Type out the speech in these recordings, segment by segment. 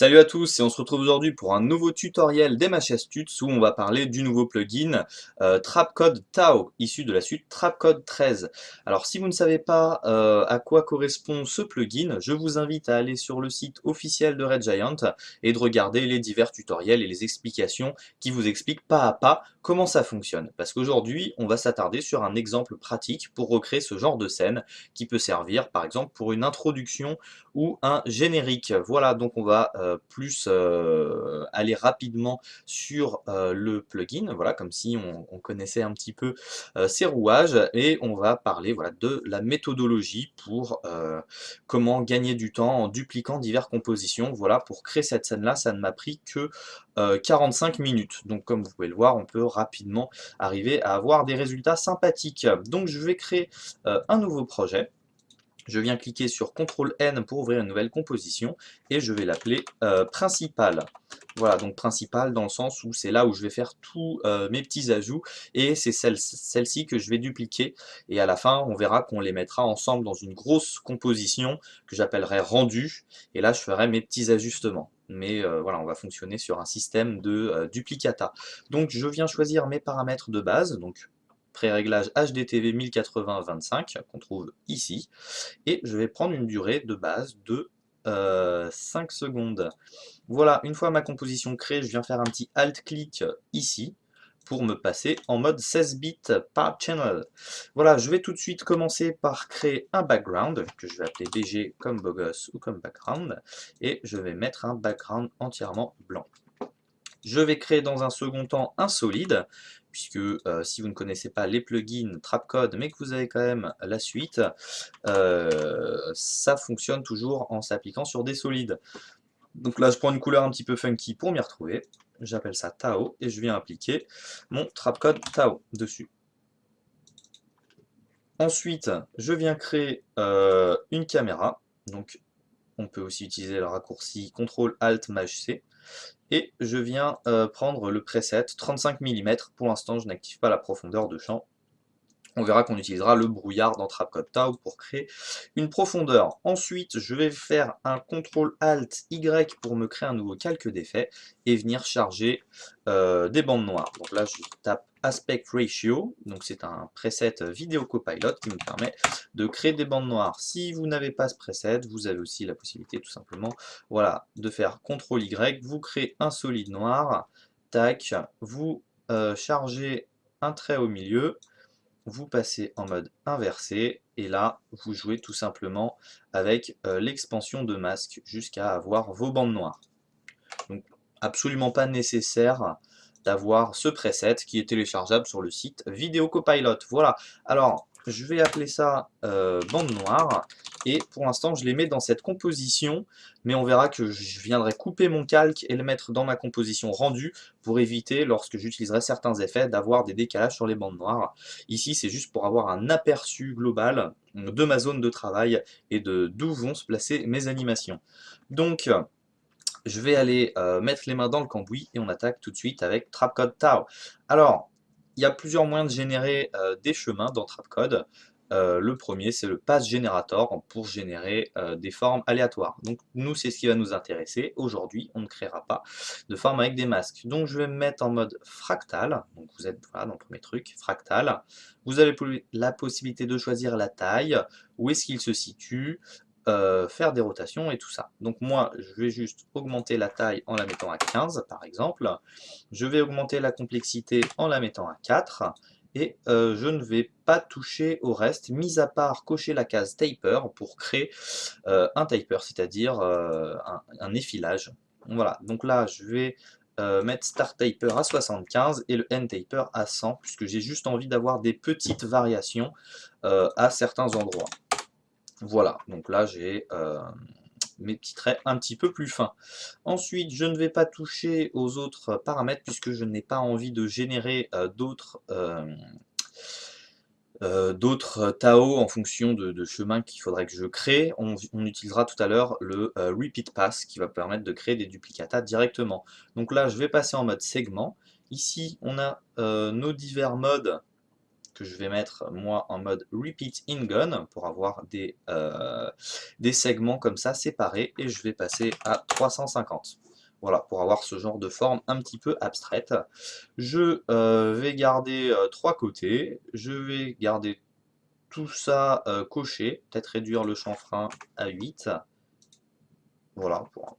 Salut à tous et on se retrouve aujourd'hui pour un nouveau tutoriel d'MHS Tuts où on va parler du nouveau plugin Trapcode Tao, issu de la suite Trapcode 13. Alors si vous ne savez pas à quoi correspond ce plugin, je vous invite à aller sur le site officiel de Red Giant et de regarder les divers tutoriels et les explications qui vous expliquent pas à pas comment ça fonctionne. Parce qu'aujourd'hui, on va s'attarder sur un exemple pratique pour recréer ce genre de scène qui peut servir par exemple pour une introduction ou un générique. Voilà, donc on va plus aller rapidement sur le plugin, voilà, comme si on connaissait un petit peu ses rouages, et on va parler voilà, de la méthodologie pour comment gagner du temps en dupliquant diverses compositions. Voilà, pour créer cette scène-là, ça ne m'a pris que 45 minutes. Donc comme vous pouvez le voir, on peut rapidement arriver à avoir des résultats sympathiques. Donc je vais créer un nouveau projet. Je viens cliquer sur CTRL-N pour ouvrir une nouvelle composition et je vais l'appeler principal. Voilà, donc principal dans le sens où c'est là où je vais faire tous mes petits ajouts et c'est celle-ci que je vais dupliquer. Et à la fin, on verra qu'on les mettra ensemble dans une grosse composition que j'appellerai rendu. Et là, je ferai mes petits ajustements. Mais voilà, on va fonctionner sur un système de duplicata. Donc je viens choisir mes paramètres de base, donc pré-réglage HDTV 1080-25 qu'on trouve ici, et je vais prendre une durée de base de 5 secondes. Voilà, une fois ma composition créée, je viens faire un petit alt-clic ici pour me passer en mode 16 bits par channel. Voilà, je vais tout de suite commencer par créer un background, que je vais appeler BG comme beau gosse ou comme background, et je vais mettre un background entièrement blanc. Je vais créer dans un second temps un solide, puisque si vous ne connaissez pas les plugins Trapcode, mais que vous avez quand même la suite, ça fonctionne toujours en s'appliquant sur des solides. Donc là, je prends une couleur un petit peu funky pour m'y retrouver. J'appelle ça Tao et je viens appliquer mon Trapcode Tao dessus. Ensuite, je viens créer une caméra. Donc, on peut aussi utiliser le raccourci CTRL-ALT-MAJ-C. Et je viens prendre le preset 35 mm. Pour l'instant, je n'active pas la profondeur de champ. On verra qu'on utilisera le brouillard dans Trapcode Tao pour créer une profondeur. Ensuite, je vais faire un CTRL-ALT-Y pour me créer un nouveau calque d'effet et venir charger des bandes noires. Donc là, je tape Aspect Ratio, donc c'est un preset Vidéo Copilot qui me permet de créer des bandes noires. Si vous n'avez pas ce preset, vous avez aussi la possibilité tout simplement voilà, de faire CTRL-Y, vous créez un solide noir, tac, vous chargez un trait au milieu, vous passez en mode inversé, et là, vous jouez tout simplement avec l'expansion de masque jusqu'à avoir vos bandes noires. Donc, absolument pas nécessaire d'avoir ce preset qui est téléchargeable sur le site Vidéo Copilot. Voilà, alors je vais appeler ça bande noire, et pour l'instant je les mets dans cette composition, mais on verra que je viendrai couper mon calque et le mettre dans ma composition rendue pour éviter, lorsque j'utiliserai certains effets, d'avoir des décalages sur les bandes noires. Ici c'est juste pour avoir un aperçu global de ma zone de travail et de d'où vont se placer mes animations. Donc je vais aller mettre les mains dans le cambouis et on attaque tout de suite avec Trapcode Tao. Alors, il y a plusieurs moyens de générer des chemins dans Trapcode. Le premier, c'est le Path Generator pour générer des formes aléatoires. Donc nous, c'est ce qui va nous intéresser. Aujourd'hui, on ne créera pas de forme avec des masques. Donc je vais me mettre en mode fractal. Donc vous êtes voilà, dans le premier truc, fractal. Vous avez la possibilité de choisir la taille, où est-ce qu'il se situe, faire des rotations et tout ça. Donc moi, je vais juste augmenter la taille en la mettant à 15, par exemple. Je vais augmenter la complexité en la mettant à 4. Et je ne vais pas toucher au reste, mis à part cocher la case taper pour créer un taper, c'est-à-dire un effilage. Voilà, donc là, je vais mettre Start Taper à 75 et le End Taper à 100, puisque j'ai juste envie d'avoir des petites variations à certains endroits. Voilà, donc là j'ai mes petits traits un petit peu plus fins. Ensuite, je ne vais pas toucher aux autres paramètres puisque je n'ai pas envie de générer d'autres Tao en fonction de chemins qu'il faudrait que je crée. On utilisera tout à l'heure le Repeat Pass qui va permettre de créer des duplicata directement. Donc là, je vais passer en mode segment. Ici, on a nos divers modes que je vais mettre moi en mode Repeat in Gun pour avoir des segments comme ça séparés, et je vais passer à 350. Voilà, pour avoir ce genre de forme un petit peu abstraite. Je vais garder trois côtés, je vais garder tout ça coché, peut-être réduire le chanfrein à 8. Voilà, pour un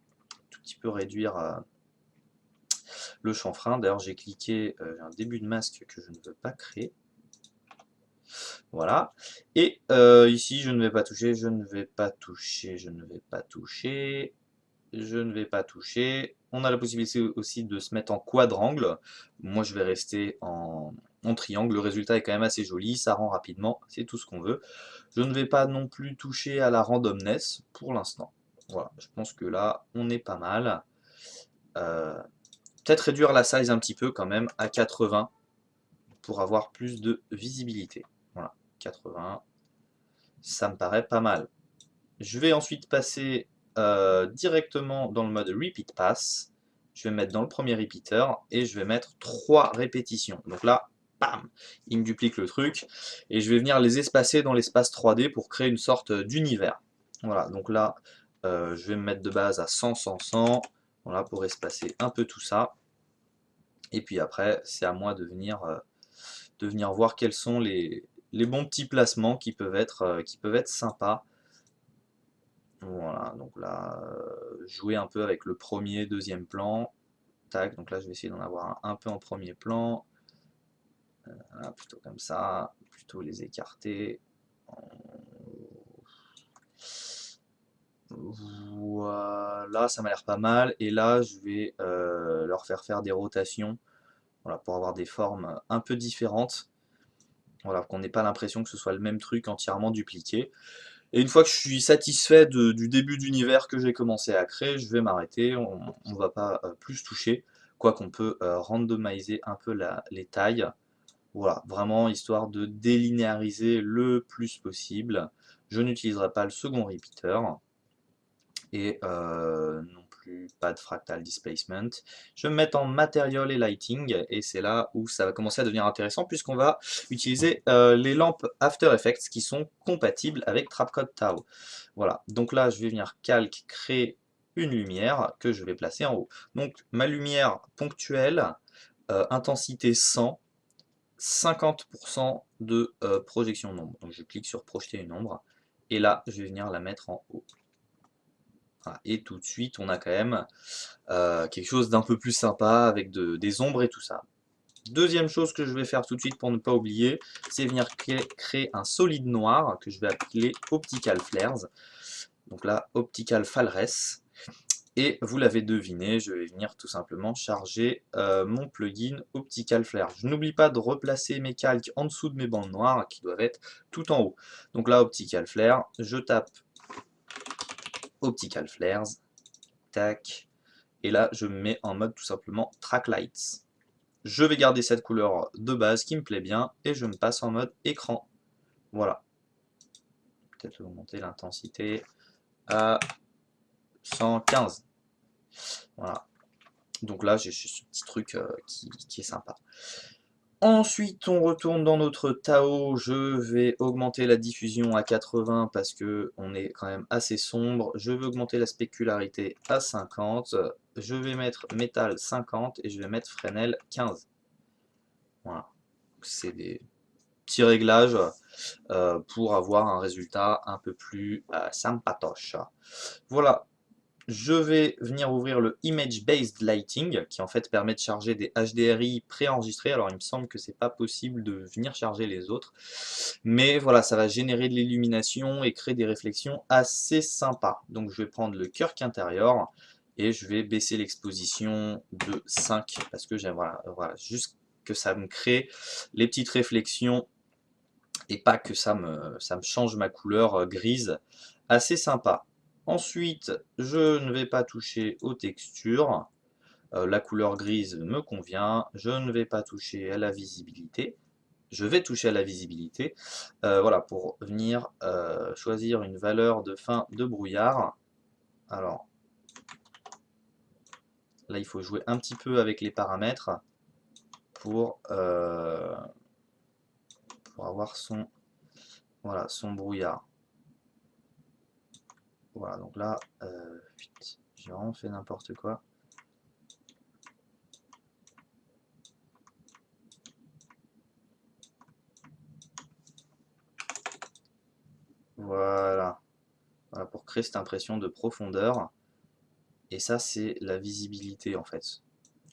tout petit peu réduire le chanfrein. D'ailleurs, j'ai cliqué un début de masque que je ne veux pas créer. Voilà. Et ici, je ne vais pas toucher, je ne vais pas toucher, je ne vais pas toucher, je ne vais pas toucher. On a la possibilité aussi de se mettre en quadrangle. Moi, je vais rester en triangle. Le résultat est quand même assez joli, ça rend rapidement, c'est tout ce qu'on veut. Je ne vais pas non plus toucher à la randomness pour l'instant. Voilà, je pense que là, on est pas mal. Peut-être réduire la size un petit peu quand même à 80 pour avoir plus de visibilité. Voilà, 80, ça me paraît pas mal. Je vais ensuite passer directement dans le mode Repeat Pass. Je vais me mettre dans le premier repeater et je vais mettre 3 répétitions. Donc là, bam, il me duplique le truc et je vais venir les espacer dans l'espace 3D pour créer une sorte d'univers. Voilà, donc là, je vais me mettre de base à 100, 100, 100, voilà, pour espacer un peu tout ça. Et puis après, c'est à moi de venir voir quels sont les bons petits placements qui peuvent être sympas. Voilà, donc là, jouer un peu avec le premier, deuxième plan. Tac, donc là, je vais essayer d'en avoir un peu en premier plan. Voilà, plutôt comme ça, plutôt les écarter. Voilà, ça m'a l'air pas mal. Et là, je vais leur faire des rotations, voilà, pour avoir des formes un peu différentes. Voilà, qu'on n'ait pas l'impression que ce soit le même truc entièrement dupliqué. Et une fois que je suis satisfait du début d'univers que j'ai commencé à créer, je vais m'arrêter, on ne va pas plus toucher, quoi qu'on peut randomiser un peu les tailles. Voilà, vraiment histoire de délinéariser le plus possible. Je n'utiliserai pas le second repeater, et non plus pas de fractal displacement. Je vais me mettre en material et lighting, et c'est là où ça va commencer à devenir intéressant puisqu'on va utiliser les lampes After Effects qui sont compatibles avec Trapcode Tau. Voilà, donc là je vais venir calque, créer une lumière que je vais placer en haut. Donc ma lumière ponctuelle, intensité 100, 50% de projection d'ombre. Donc je clique sur projeter une ombre, et là je vais venir la mettre en haut. Voilà. Et tout de suite, on a quand même quelque chose d'un peu plus sympa avec des ombres et tout ça. Deuxième chose que je vais faire tout de suite pour ne pas oublier, c'est venir créer un solide noir que je vais appeler Optical Flares. Donc là, Optical Flares. Et vous l'avez deviné, je vais venir tout simplement charger mon plugin Optical Flare. Je n'oublie pas de replacer mes calques en dessous de mes bandes noires qui doivent être tout en haut. Donc là, Optical Flare, je tape Optical Flares, tac, et là je me mets en mode tout simplement Track Lights. Je vais garder cette couleur de base qui me plaît bien et je me passe en mode écran. Voilà. Peut-être augmenter l'intensité à 115. Voilà. Donc là j'ai ce petit truc qui est sympa. Ensuite, on retourne dans notre Tao. Je vais augmenter la diffusion à 80 parce que on est quand même assez sombre. Je vais augmenter la spécularité à 50. Je vais mettre métal 50 et je vais mettre Fresnel 15. Voilà. C'est des petits réglages pour avoir un résultat un peu plus sympatoche. Voilà. Je vais venir ouvrir le Image Based Lighting qui en fait permet de charger des HDRI préenregistrés. Alors il me semble que c'est pas possible de venir charger les autres, mais voilà, ça va générer de l'illumination et créer des réflexions assez sympas. Donc je vais prendre le Kirk intérieur et je vais baisser l'exposition de 5 parce que j'aime, voilà, juste que ça me crée les petites réflexions et pas que ça me change ma couleur grise, assez sympa. Ensuite, je ne vais pas toucher aux textures, la couleur grise me convient, je ne vais pas toucher à la visibilité, je vais toucher à la visibilité, voilà, pour venir choisir une valeur de fin de brouillard. Alors, là il faut jouer un petit peu avec les paramètres pour pour avoir son, voilà, son brouillard. Voilà, donc là, j'ai vraiment fait n'importe quoi. Voilà. Voilà, pour créer cette impression de profondeur. Et ça, c'est la visibilité en fait.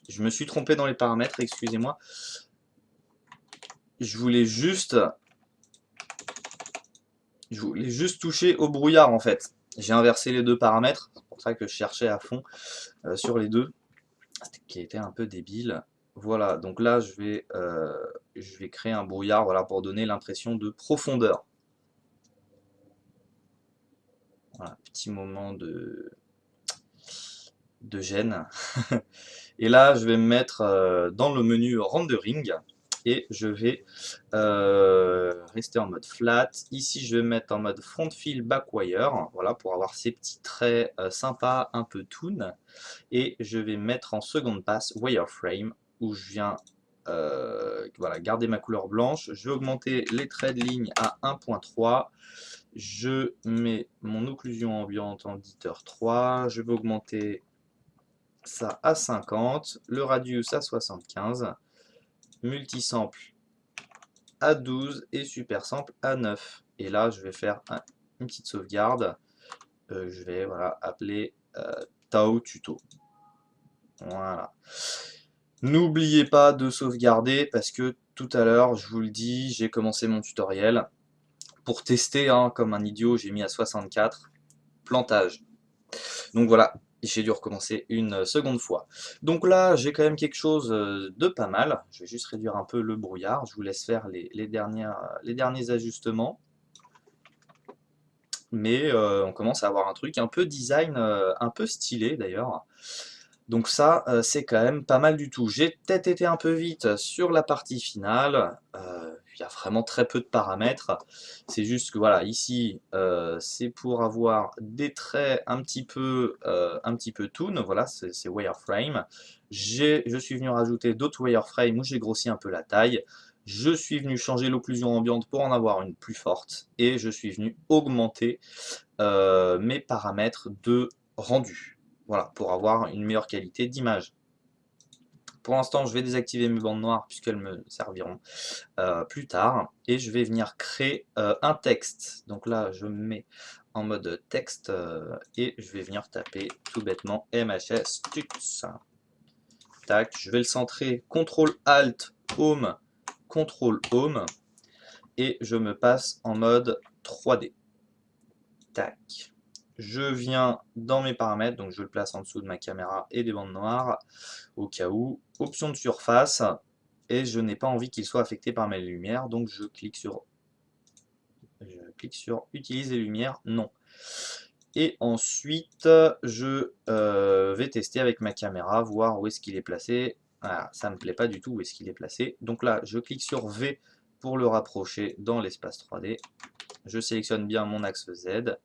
Je me suis trompé dans les paramètres, excusez-moi. Je voulais juste toucher au brouillard en fait. J'ai inversé les deux paramètres, c'est pour ça que je cherchais à fond sur les deux, qui était un peu débile. Voilà, donc là je vais créer un brouillard, voilà, pour donner l'impression de profondeur. Voilà, petit moment de gêne. Et là je vais me mettre dans le menu rendering et je vais rester en mode flat. Ici, je vais me mettre en mode front fill back wire, voilà, pour avoir ces petits traits sympas, un peu toon. Et je vais mettre en seconde passe wireframe, où je viens voilà, garder ma couleur blanche. Je vais augmenter les traits de ligne à 1.3. Je mets mon occlusion ambiante en editeur 3. Je vais augmenter ça à 50. Le radius à 75. Multisample à 12 et super sample à 9. Et là, je vais faire une petite sauvegarde. Je vais voilà, appeler Tao Tuto. Voilà. N'oubliez pas de sauvegarder parce que tout à l'heure, je vous le dis, j'ai commencé mon tutoriel. Pour tester, hein, comme un idiot, j'ai mis à 64. Plantage. Donc voilà, j'ai dû recommencer une seconde fois. Donc là, j'ai quand même quelque chose de pas mal. Je vais juste réduire un peu le brouillard. Je vous laisse faire les derniers ajustements. Mais on commence à avoir un truc un peu design, un peu stylé d'ailleurs. Donc ça, c'est quand même pas mal du tout. J'ai peut-être été un peu vite sur la partie finale. Il y a vraiment très peu de paramètres. C'est juste que voilà, ici, c'est pour avoir des traits un petit peu toon. Voilà, c'est wireframe. Je suis venu rajouter d'autres wireframes où j'ai grossi un peu la taille. Je suis venu changer l'occlusion ambiante pour en avoir une plus forte. Et je suis venu augmenter mes paramètres de rendu. Voilà, pour avoir une meilleure qualité d'image. Pour l'instant, je vais désactiver mes bandes noires puisqu'elles me serviront plus tard. Et je vais venir créer un texte. Donc là, je me mets en mode texte et je vais venir taper tout bêtement MHS Tuts. Tac, je vais le centrer CTRL ALT Home, CTRL Home et je me passe en mode 3D. Tac. Je viens dans mes paramètres, donc je le place en dessous de ma caméra et des bandes noires, au cas où. Option de surface, et je n'ai pas envie qu'il soit affecté par mes lumières, donc je clique sur Utilise les lumières, non. Et ensuite, je vais tester avec ma caméra, voir où est-ce qu'il est placé. Voilà, ça ne me plaît pas du tout où est-ce qu'il est placé. Donc là, je clique sur V pour le rapprocher dans l'espace 3D. Je sélectionne bien mon axe Z.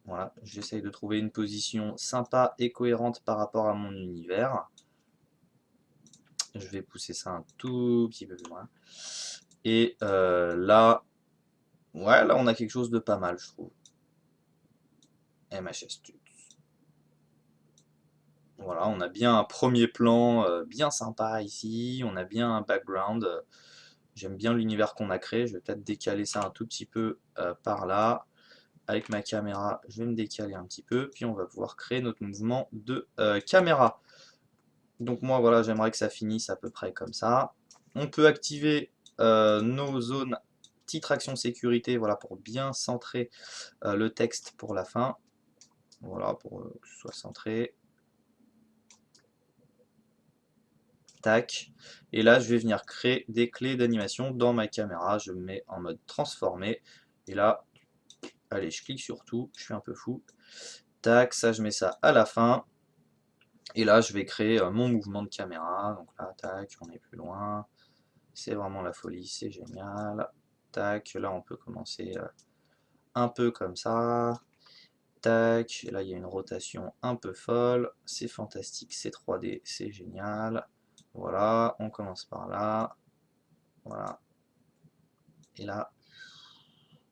Voilà, j'essaye de trouver une position sympa et cohérente par rapport à mon univers. Je vais pousser ça un tout petit peu plus loin. Et là, ouais, là on a quelque chose de pas mal, je trouve. MHS Tuts. Voilà, on a bien un premier plan bien sympa ici. On a bien un background. J'aime bien l'univers qu'on a créé. Je vais peut-être décaler ça un tout petit peu par là. Avec ma caméra, je vais me décaler un petit peu. Puis on va pouvoir créer notre mouvement de caméra. Donc moi, voilà, j'aimerais que ça finisse à peu près comme ça. On peut activer nos zones petite traction sécurité, voilà, pour bien centrer le texte pour la fin. Voilà, pour que ce soit centré. Tac. Et là, je vais venir créer des clés d'animation dans ma caméra. Je me mets en mode transformé. Et là, allez, je clique sur tout. Je suis un peu fou. Tac, ça, je mets ça à la fin. Et là, je vais créer mon mouvement de caméra. Donc là, tac, on est plus loin. C'est vraiment la folie, c'est génial. Tac, là, on peut commencer un peu comme ça. Tac, là, il y a une rotation un peu folle. C'est fantastique, c'est 3D, c'est génial. Voilà, on commence par là. Voilà. Et là,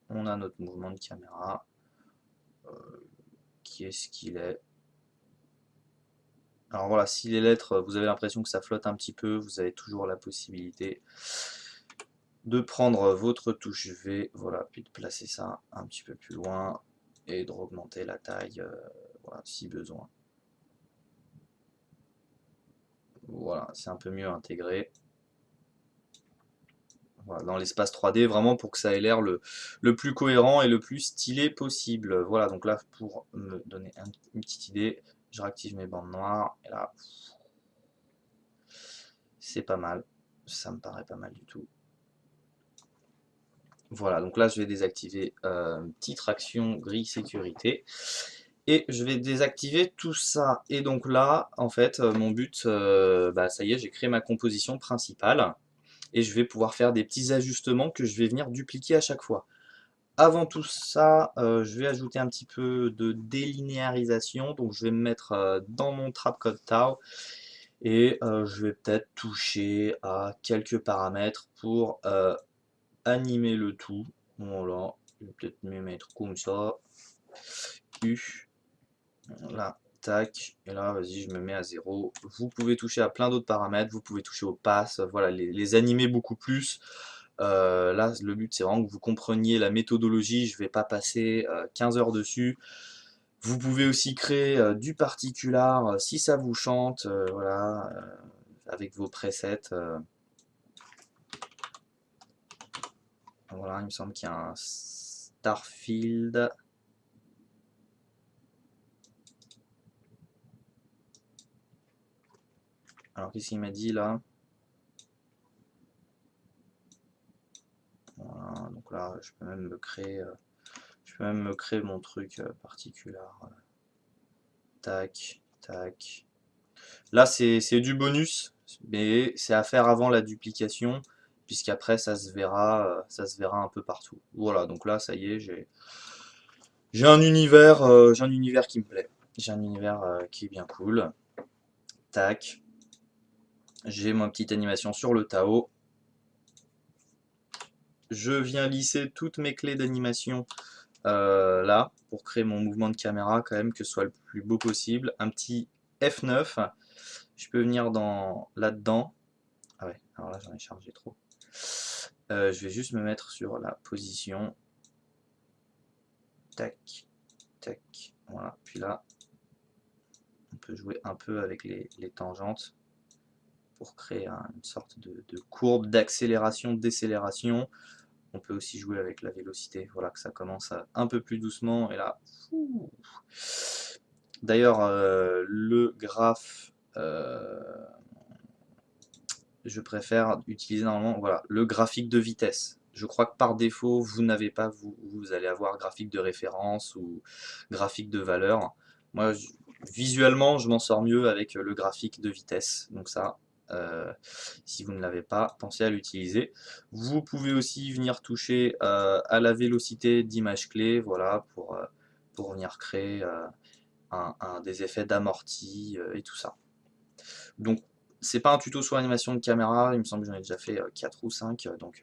on a notre mouvement de caméra. Qui est ce qu'il est. Alors voilà, si les lettres, vous avez l'impression que ça flotte un petit peu, vous avez toujours la possibilité de prendre votre touche V, voilà, puis de placer ça un petit peu plus loin et de augmenter la taille, voilà, si besoin. Voilà, c'est un peu mieux intégré. Voilà, dans l'espace 3D, vraiment pour que ça ait l'air le plus cohérent et le plus stylé possible. Voilà, donc là, pour me donner une petite idée, je réactive mes bandes noires, et là, c'est pas mal. Ça me paraît pas mal du tout. Voilà, donc là, je vais désactiver petite traction grille sécurité. Et je vais désactiver tout ça. Et donc là, en fait, mon but, bah, ça y est, j'ai créé ma composition principale. Et je vais pouvoir faire des petits ajustements que je vais venir dupliquer à chaque fois. Avant tout ça, je vais ajouter un petit peu de délinéarisation. Donc je vais me mettre dans mon Trapcode Tau. Et je vais peut-être toucher à quelques paramètres pour animer le tout. Voilà, je vais peut-être me mettre comme ça. U. Là, tac, et là, vas-y, je me mets à 0. Vous pouvez toucher à plein d'autres paramètres, vous pouvez toucher au pass, voilà, les animer beaucoup plus. Là, le but, c'est vraiment que vous compreniez la méthodologie, je vais pas passer 15 heures dessus. Vous pouvez aussi créer du particular si ça vous chante, voilà, avec vos presets. Voilà, il me semble qu'il y a un Starfield. Alors, qu'est-ce qu'il m'a dit là? Voilà, donc là, je peux même me créer mon truc particulier. Tac, tac. Là, c'est du bonus, mais c'est à faire avant la duplication, puisqu'après, ça se verra un peu partout. Voilà, donc là, ça y est, j'ai un univers qui me plaît. J'ai un univers qui est bien cool. Tac. J'ai ma petite animation sur le Tao. Je viens lisser toutes mes clés d'animation là, pour créer mon mouvement de caméra quand même, que ce soit le plus beau possible. Un petit F9, je peux venir là-dedans. Ah ouais, alors là j'en ai chargé trop. Je vais juste me mettre sur la position. Tac, tac, voilà. Puis là, on peut jouer un peu avec les tangentes pour créer une sorte de courbe d'accélération, décélération. On peut aussi jouer avec la vélocité, voilà que ça commence un peu plus doucement, et là, d'ailleurs, le graphe, je préfère utiliser normalement, voilà, le graphique de vitesse. Je crois que par défaut, vous n'avez pas, vous allez avoir graphique de référence ou graphique de valeur. Moi, visuellement, je m'en sors mieux avec le graphique de vitesse. Donc ça, si vous ne l'avez pas, pensez à l'utiliser. Vous pouvez aussi venir toucher à la vélocité d'image clé, voilà, pour venir créer des effets d'amorti et tout ça. Donc, c'est pas un tuto sur l'animation de caméra, il me semble que j'en ai déjà fait 4 ou 5, donc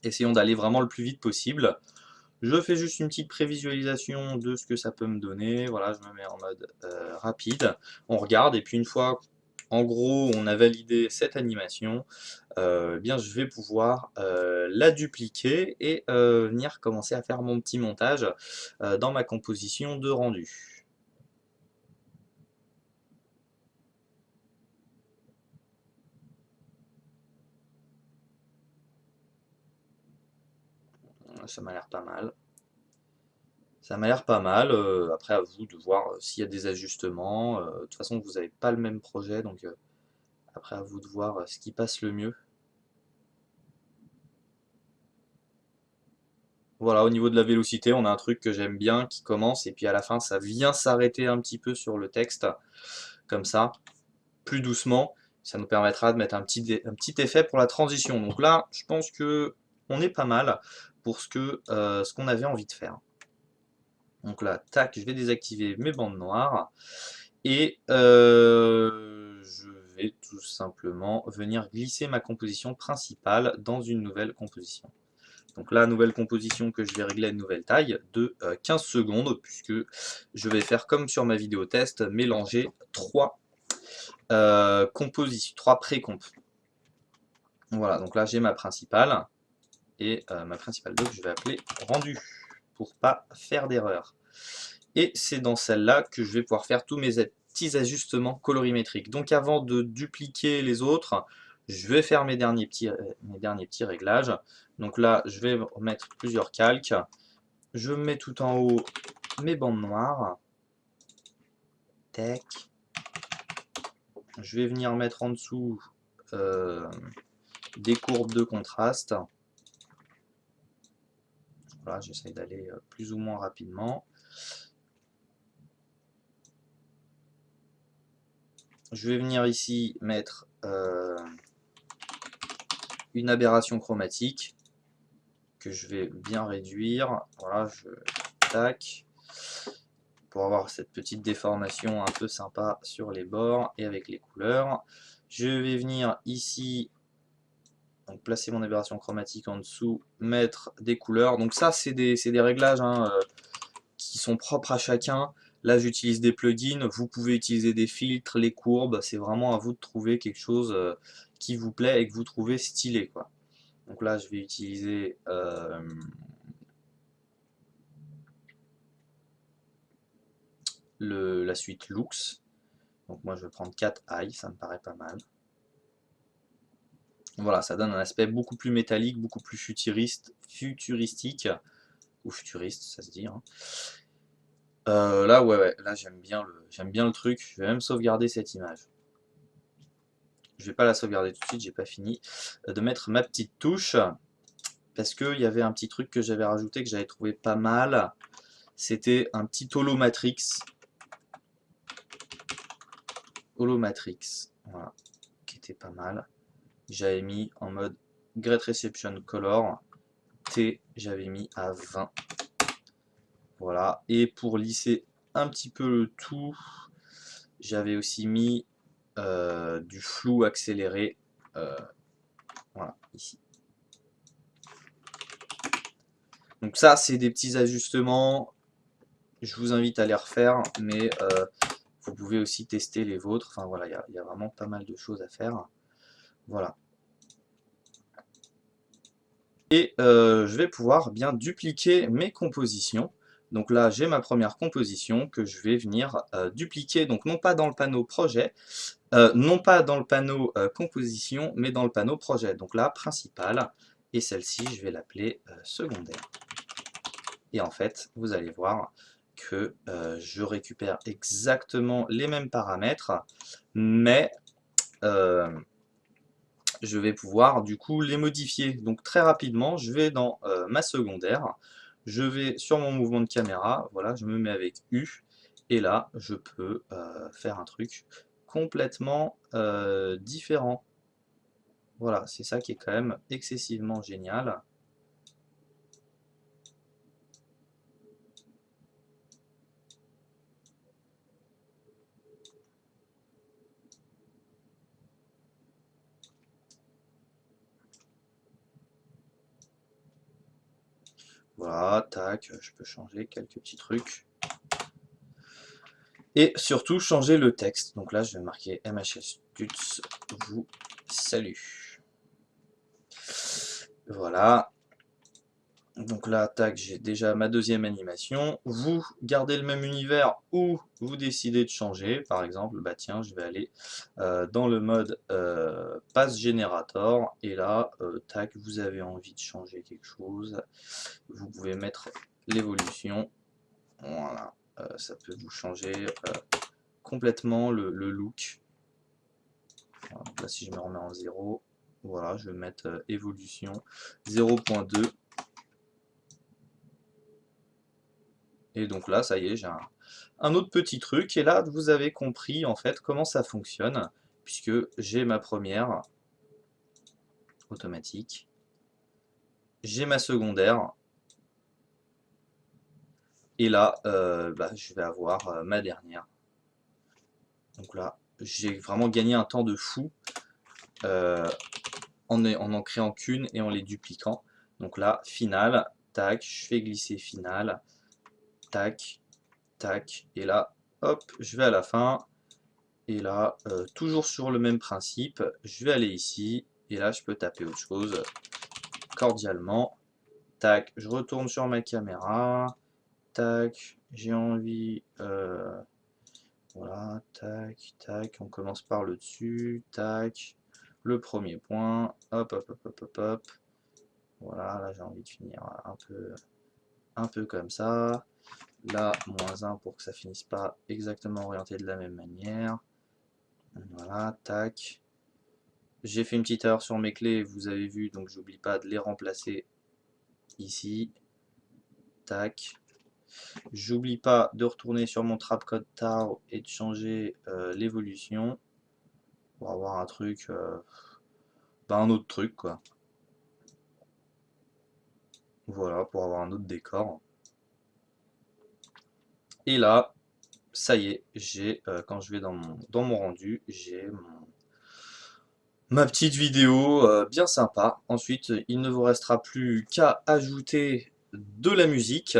essayons d'aller vraiment le plus vite possible. Je fais juste une petite prévisualisation de ce que ça peut me donner, voilà, je me mets en mode rapide, on regarde, et puis une fois, en gros, on a validé cette animation, bien je vais pouvoir la dupliquer et venir commencer à faire mon petit montage dans ma composition de rendu. Ça m'a l'air pas mal. Ça m'a l'air pas mal, après à vous de voir s'il y a des ajustements. De toute façon, vous n'avez pas le même projet, donc après à vous de voir ce qui passe le mieux. Voilà, au niveau de la vélocité, on a un truc que j'aime bien qui commence, et puis à la fin, ça vient s'arrêter un petit peu sur le texte, comme ça, plus doucement. Ça nous permettra de mettre un petit effet pour la transition. Donc là, je pense que on est pas mal pour ce qu'on avait envie de faire. Donc là, tac, je vais désactiver mes bandes noires. Et je vais tout simplement venir glisser ma composition principale dans une nouvelle composition. Donc la nouvelle composition que je vais régler à une nouvelle taille de 15 secondes, puisque je vais faire comme sur ma vidéo test, mélanger trois compositions, trois pré-comp. Voilà, donc là j'ai ma principale, et ma principale doc je vais appeler rendu, pour pas faire d'erreur. Et c'est dans celle-là que je vais pouvoir faire tous mes petits ajustements colorimétriques. Donc avant de dupliquer les autres, je vais faire mes derniers petits réglages. Donc là, je vais mettre plusieurs calques. Je mets tout en haut mes bandes noires. Tac. Je vais venir mettre en dessous des courbes de contraste. Voilà, j'essaye d'aller plus ou moins rapidement. Je vais venir ici mettre une aberration chromatique que je vais bien réduire. Voilà, tac, pour avoir cette petite déformation un peu sympa sur les bords et avec les couleurs. Je vais venir ici, donc placer mon aberration chromatique en dessous, mettre des couleurs. Donc ça, c'est des réglages qui sont propres à chacun. Là, j'utilise des plugins. Vous pouvez utiliser des filtres, les courbes. C'est vraiment à vous de trouver quelque chose qui vous plaît et que vous trouvez stylé, quoi. Donc là, je vais utiliser la suite Lux. Donc moi, je vais prendre 4 high, ça me paraît pas mal. Voilà, ça donne un aspect beaucoup plus métallique, beaucoup plus futuristique, ou futuriste, ça se dit. Hein. Là, ouais, là j'aime bien le truc. Je vais même sauvegarder cette image. Je vais pas la sauvegarder tout de suite, j'ai pas fini de mettre ma petite touche, parce qu'il y avait un petit truc que j'avais rajouté que j'avais trouvé pas mal. C'était un petit holomatrix. Voilà, qui était pas mal. J'avais mis en mode Great Reception Color. T, j'avais mis à 20. Voilà, et pour lisser un petit peu le tout, j'avais aussi mis du flou accéléré, voilà, ici. Donc ça, c'est des petits ajustements, je vous invite à les refaire, mais vous pouvez aussi tester les vôtres, enfin voilà, il y a vraiment pas mal de choses à faire, voilà. Et je vais pouvoir bien dupliquer mes compositions. Donc là, j'ai ma première composition que je vais venir dupliquer, donc non pas dans le panneau projet, non pas dans le panneau composition, mais dans le panneau projet. Donc là, principale, et celle-ci, je vais l'appeler secondaire. Et en fait, vous allez voir que je récupère exactement les mêmes paramètres, mais je vais pouvoir du coup les modifier. Donc très rapidement, je vais dans ma secondaire, je vais sur mon mouvement de caméra, voilà, je me mets avec U, et là, je peux faire un truc complètement différent. Voilà, c'est ça qui est quand même excessivement génial. Voilà, tac, je peux changer quelques petits trucs. Et surtout, changer le texte. Donc là, je vais marquer MHS Tuts vous salue. Voilà. Donc là, tac, j'ai déjà ma deuxième animation. Vous gardez le même univers ou vous décidez de changer. Par exemple, bah tiens, je vais aller dans le mode Pass Generator. Et là, tac, vous avez envie de changer quelque chose. Vous pouvez mettre l'évolution. Voilà, ça peut vous changer complètement le look. Alors, là, si je me remets en 0, voilà, je vais mettre évolution 0.2. Et donc là, ça y est, j'ai un autre petit truc. Et là, vous avez compris en fait comment ça fonctionne, puisque j'ai ma première automatique, j'ai ma secondaire, et là, bah, je vais avoir ma dernière. Donc là, j'ai vraiment gagné un temps de fou en créant qu'une et en les dupliquant. Donc là, finale, tac, je fais glisser finale, tac, tac, et là, hop, je vais à la fin, et là, toujours sur le même principe, je vais aller ici, et là, je peux taper autre chose, cordialement, tac, je retourne sur ma caméra, tac, j'ai envie, voilà, tac, tac, on commence par le dessus, tac, le premier point, hop, hop, hop, hop, hop, hop, voilà, là j'ai envie de finir un peu comme ça, là, -1 pour que ça finisse pas exactement orienté de la même manière, voilà, tac, j'ai fait une petite erreur sur mes clés, vous avez vu, donc j'oublie pas de les remplacer ici, tac, j'oublie pas de retourner sur mon trapcode tau et de changer l'évolution pour avoir un truc, un autre truc quoi. Voilà, pour avoir un autre décor. Et là, ça y est, j'ai quand je vais dans mon rendu, j'ai ma petite vidéo bien sympa. Ensuite, il ne vous restera plus qu'à ajouter de la musique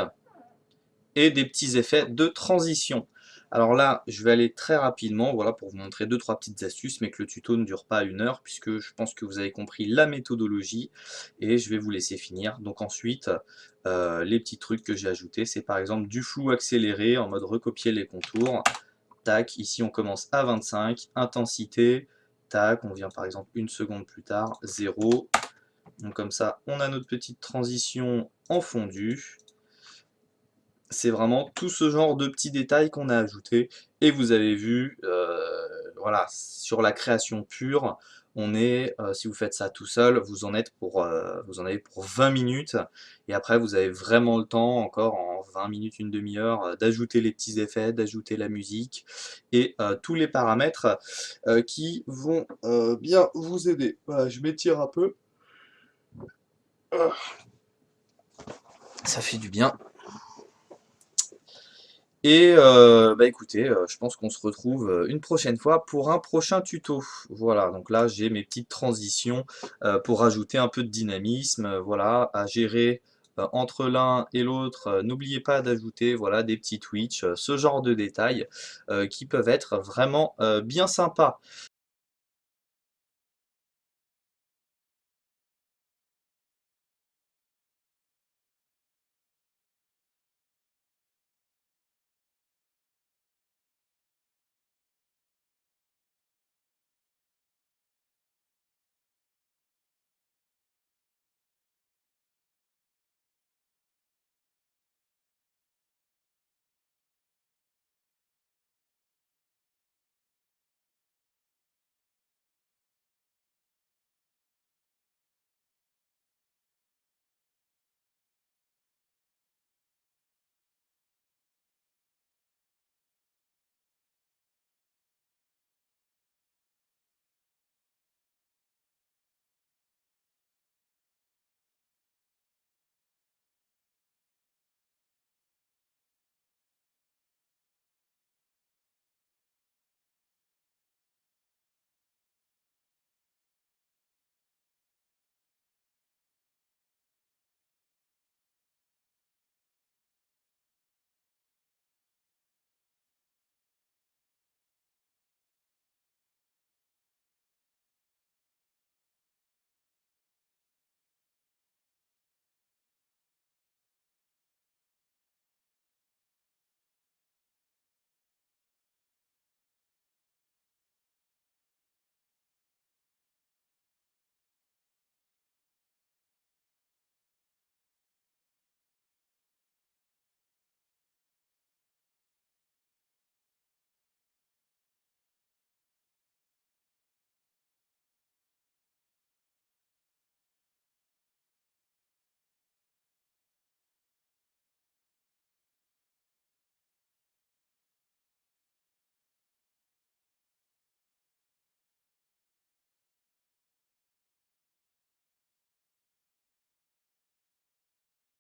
et des petits effets de transition. Alors là, je vais aller très rapidement, voilà, pour vous montrer 2-3 petites astuces, mais que le tuto ne dure pas 1 heure, puisque je pense que vous avez compris la méthodologie, et je vais vous laisser finir. Donc ensuite, les petits trucs que j'ai ajoutés, c'est par exemple du flou accéléré, en mode recopier les contours. Tac, ici on commence à 25, intensité, tac, on vient par exemple 1 seconde plus tard, 0. Donc comme ça, on a notre petite transition en fondu. C'est vraiment tout ce genre de petits détails qu'on a ajoutés. Et vous avez vu, voilà, sur la création pure, on est, si vous faites ça tout seul, vous en avez pour 20 minutes. Et après, vous avez vraiment le temps, encore en 20 minutes, une demi-heure, d'ajouter les petits effets, d'ajouter la musique et tous les paramètres qui vont bien vous aider. Voilà, je m'étire un peu. Ça fait du bien. Et écoutez, je pense qu'on se retrouve une prochaine fois pour un prochain tuto. Voilà, donc là j'ai mes petites transitions pour rajouter un peu de dynamisme, voilà, à gérer entre l'un et l'autre. N'oubliez pas d'ajouter voilà, des petits twitch, ce genre de détails qui peuvent être vraiment bien sympas.